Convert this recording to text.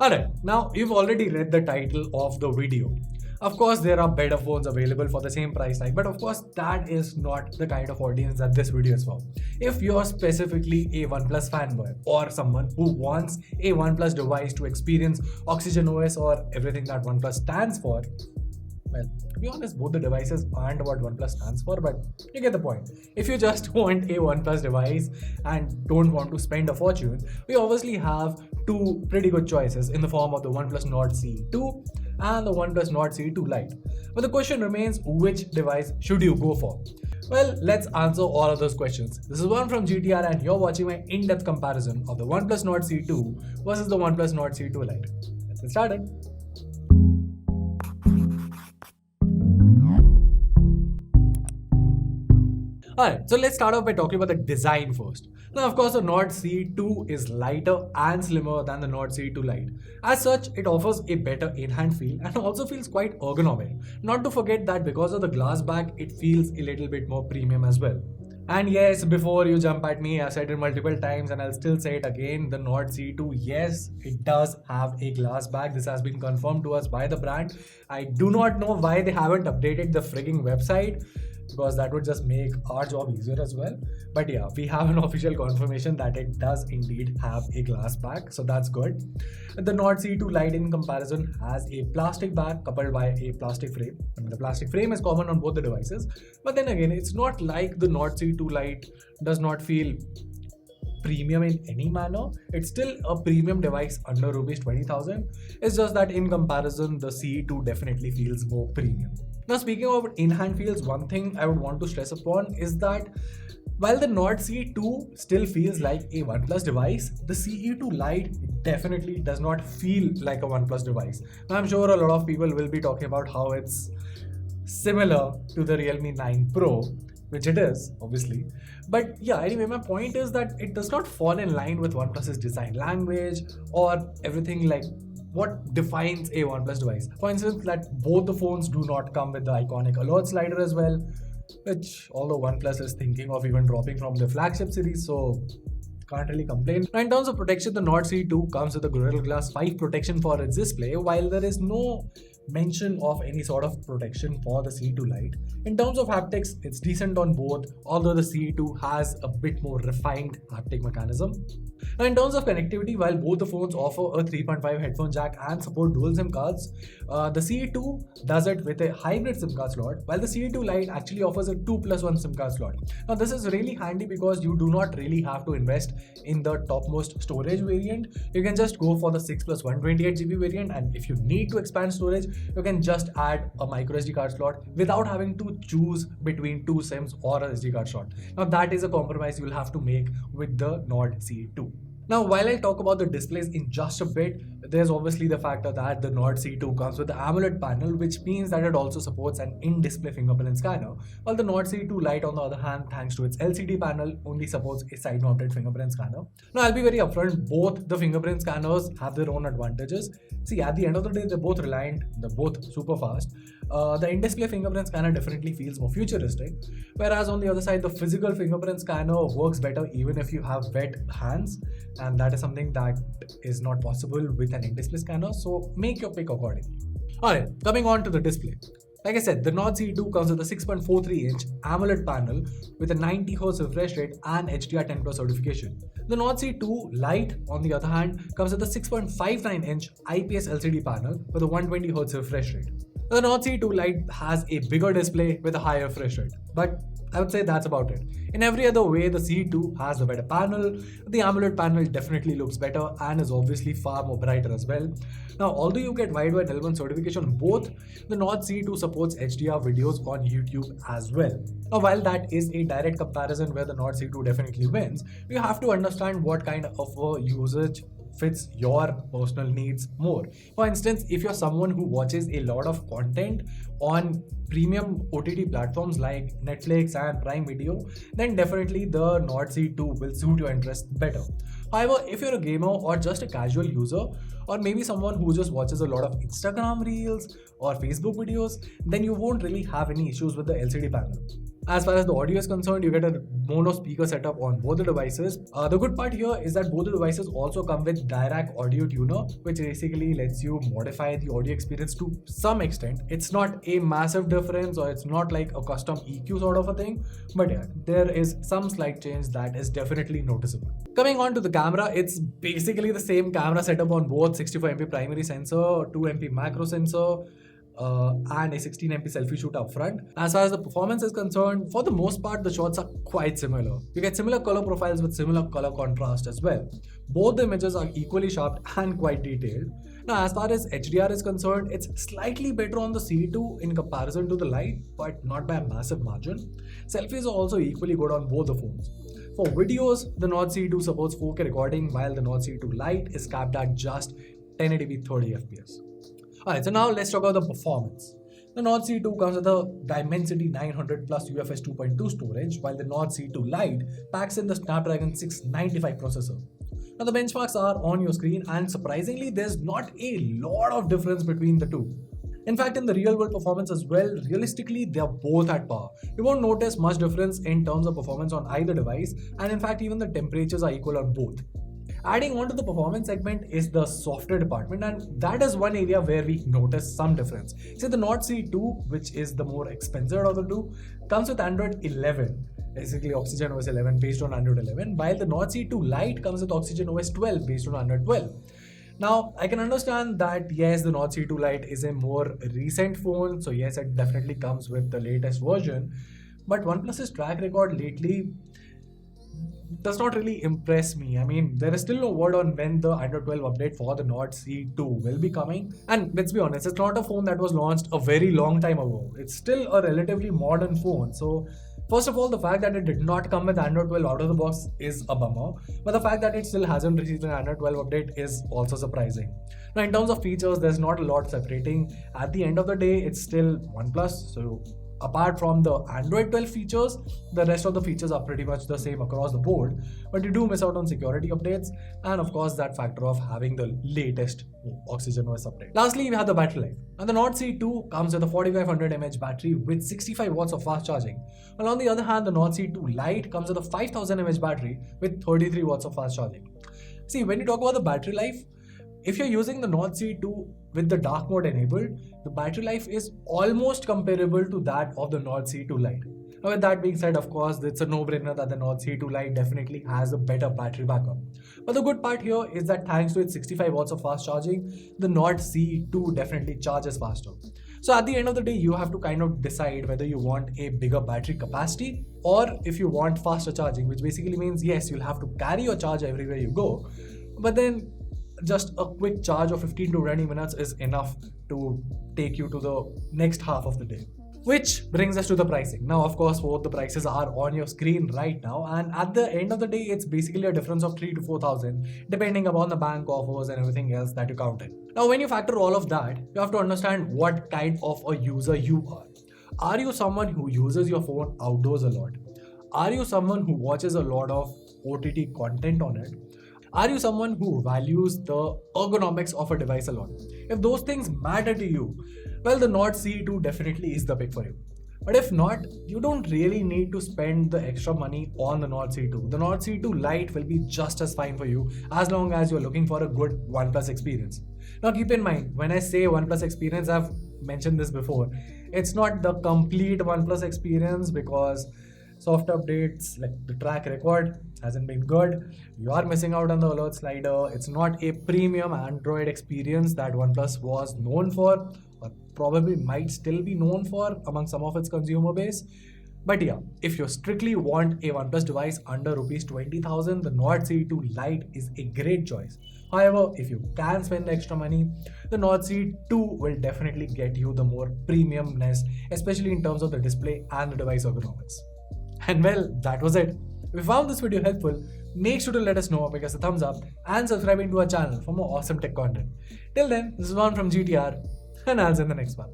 Alright, now you've already read the title of the video. Of course, there are better phones available for the same price tag, but of course, that is not the kind of audience that this video is for. If you're specifically a OnePlus fanboy or someone who wants a OnePlus device to experience Oxygen OS or everything that OnePlus stands for, well, to be honest, both the devices aren't what OnePlus stands for, but you get the point. If you just want a OnePlus device and don't want to spend a fortune, we obviously have two pretty good choices in the form of the OnePlus Nord CE2 and the OnePlus Nord CE2 Lite. But the question remains, which device should you go for? Well, let's answer all of those questions. This is One from GTR and you're watching my in-depth comparison of the OnePlus Nord CE2 versus the OnePlus Nord CE2 Lite. Let's get started. Alright, so let's start off by talking about the design first. Now, of course, the Nord CE2 is lighter and slimmer than the Nord CE2 Lite. As such, it offers a better in-hand feel and also feels quite ergonomic. Not to forget that because of the glass back, it feels a little bit more premium as well. And yes, before you jump at me, I've said it multiple times and I'll still say it again, the Nord CE2, yes, it does have a glass back. This has been confirmed to us by the brand. I do not know why they haven't updated the frigging website, because that would just make our job easier as well. But yeah, we have an official confirmation that it does indeed have a glass back, so that's good. The Nord CE2 Lite in comparison has a plastic back coupled by a plastic frame. I mean, the plastic frame is common on both the devices, but then again, it's not like the Nord CE2 Lite does not feel premium in any manner. It's still a premium device under rupees 20,000. It's just that in comparison, the CE2 definitely feels more premium. Now, speaking of in-hand feels, one thing I would want to stress upon is that while the Nord CE2 still feels like a OnePlus device, the CE2 Lite definitely does not feel like a OnePlus device. Now, I'm sure a lot of people will be talking about how it's similar to the Realme 9 Pro, which it is, obviously. But yeah, anyway, my point is that it does not fall in line with OnePlus's design language or everything like what defines a OnePlus device. For instance, that both the phones do not come with the iconic alert slider as well, which although OnePlus is thinking of even dropping from the flagship series, so can't really complain. Now, in terms of protection, the Nord CE2 comes with a Gorilla Glass 5 protection for its display, while there is no mention of any sort of protection for the CE2 Lite. In terms of haptics, it's decent on both, although the CE2 has a bit more refined haptic mechanism. Now, in terms of connectivity, while both the phones offer a 3.5 headphone jack and support dual SIM cards, the CE2 does it with a hybrid SIM card slot, while the CE2 Lite actually offers a 2+1 SIM card slot. Now, this is really handy because you do not really have to invest in the topmost storage variant. You can just go for the 6+128GB variant, and if you need to expand storage, you can just add a micro SD card slot without having to choose between two SIMs or a SD card slot. Now, that is a compromise you'll have to make with the Nord CE2. Now, while I talk about the displays in just a bit, there's obviously the factor that the Nord CE2 comes with the AMOLED panel, which means that it also supports an in-display fingerprint scanner, while the Nord CE2 Lite, on the other hand, thanks to its LCD panel, only supports a side-mounted fingerprint scanner. Now, I'll be very upfront, both the fingerprint scanners have their own advantages. See, at the end of the day, they're both reliant, they're both super fast. The in-display fingerprint scanner definitely feels more futuristic, whereas on the other side, the physical fingerprint scanner works better even if you have wet hands, and that is something that is not possible with an in-display scanner, so make your pick accordingly. Alright, coming on to the display. Like I said, the Nord CE2 comes with a 6.43-inch AMOLED panel with a 90Hz refresh rate and HDR10+ certification. The Nord CE2 Lite, on the other hand, comes with a 6.59-inch IPS LCD panel with a 120Hz refresh rate. The Nord CE2 Lite has a bigger display with a higher refresh rate, but I would say that's about it. In every other way, the CE2 has a better panel, the AMOLED panel definitely looks better and is obviously far more brighter as well. Now, although you get wide L1 certification on both, the Nord CE2 supports HDR videos on YouTube as well. Now, while that is a direct comparison where the Nord CE2 definitely wins, you have to understand what kind of usage fits your personal needs more. For instance, if you're someone who watches a lot of content on premium OTT platforms like Netflix and Prime Video, then definitely the Nord CE2 will suit your interests better. However, if you're a gamer or just a casual user, or maybe someone who just watches a lot of Instagram reels or Facebook videos, then you won't really have any issues with the LCD panel. As far as the audio is concerned, you get a mono speaker setup on both the devices. The good part here is that both the devices also come with direct audio tuner, which basically lets you modify the audio experience to some extent. It's not a massive difference, or it's not like a custom EQ sort of a thing, but yeah, there is some slight change that is definitely noticeable. Coming on to the camera, it's basically the same camera setup on both 64MP primary sensor, 2MP macro sensor, and a 16MP selfie shoot up front. As far as the performance is concerned, for the most part, the shots are quite similar. You get similar color profiles with similar color contrast as well. Both the images are equally sharp and quite detailed. Now, as far as HDR is concerned, it's slightly better on the CE2 in comparison to the Lite, but not by a massive margin. Selfies are also equally good on both the phones. For videos, the Nord CE2 supports 4K recording, while the Nord CE2 Lite is capped at just 1080p 30fps. Alright, so now let's talk about the performance. The Nord CE2 comes with a Dimensity 900 plus UFS 2.2 storage, while the Nord CE2 Lite packs in the Snapdragon 695 processor. Now the benchmarks are on your screen, and surprisingly, there's not a lot of difference between the two. In fact, in the real world performance as well, realistically, they are both at par. You won't notice much difference in terms of performance on either device, and in fact, even the temperatures are equal on both. Adding on to the performance segment is the software department, and that is one area where we notice some difference. See, the Nord CE2, which is the more expensive of the two, comes with Android 11, basically Oxygen OS 11 based on Android 11, while the Nord CE2 Lite comes with Oxygen OS 12 based on Android 12. Now, I can understand that yes, the Nord CE2 Lite is a more recent phone, so yes, it definitely comes with the latest version, but OnePlus's track record lately does not really impress me. I mean, there is still no word on when the Android 12 update for the Nord CE2 will be coming. And let's be honest, it's not a phone that was launched a very long time ago. It's still a relatively modern phone. So, first of all, the fact that it did not come with Android 12 out of the box is a bummer. But the fact that it still hasn't received an Android 12 update is also surprising. Now, in terms of features, there's not a lot separating. At the end of the day, it's still OnePlus. So, apart from the Android 12 features, the rest of the features are pretty much the same across the board, but you do miss out on security updates and of course that factor of having the latest Oxygen OS update. Lastly, we have the battery life. And the Nord CE2 comes with a 4500 mAh battery with 65 watts of fast charging. While on the other hand, the Nord CE2 Lite comes with a 5000 mAh battery with 33 watts of fast charging. See, when you talk about the battery life, if you're using the Nord CE2 with the dark mode enabled, the battery life is almost comparable to that of the Nord CE2 Lite. Now, with that being said, of course, it's a no-brainer that the Nord CE2 Lite definitely has a better battery backup. But the good part here is that thanks to its 65 watts of fast charging, the Nord CE2 definitely charges faster. So at the end of the day, you have to kind of decide whether you want a bigger battery capacity or if you want faster charging, which basically means, yes, you'll have to carry your charge everywhere you go, but then just a quick charge of 15 to 20 minutes is enough to take you to the next half of the day. Which brings us to the pricing. Now, of course, both the prices are on your screen right now, and at the end of the day, it's basically a difference of 3,000 to 4,000, depending upon the bank offers and everything else that you count in. Now, when you factor all of that, you have to understand what kind of a user you are. Are you someone who uses your phone outdoors a lot? Are you someone who watches a lot of OTT content on it? Are you someone who values the ergonomics of a device a lot? If those things matter to you, well, the Nord CE2 definitely is the pick for you. But if not, you don't really need to spend the extra money on the Nord CE2. The Nord CE2 Lite will be just as fine for you as long as you're looking for a good OnePlus experience. Now keep in mind, when I say OnePlus experience, I've mentioned this before. It's not the complete OnePlus experience because soft updates like the track record hasn't been good. You are missing out on the alert slider. It's not a premium Android experience that OnePlus was known for, or probably might still be known for among some of its consumer base. But yeah, if you strictly want a OnePlus device under rupees 20,000, the Nord CE2 Lite is a great choice. However, if you can spend the extra money, the Nord CE2 will definitely get you the more premiumness, especially in terms of the display and the device ergonomics. And well, that was it. If you found this video helpful, make sure to let us know by giving us a thumbs up and subscribing to our channel for more awesome tech content. Till then, this is Juan from GTR, and I'll see you in the next one.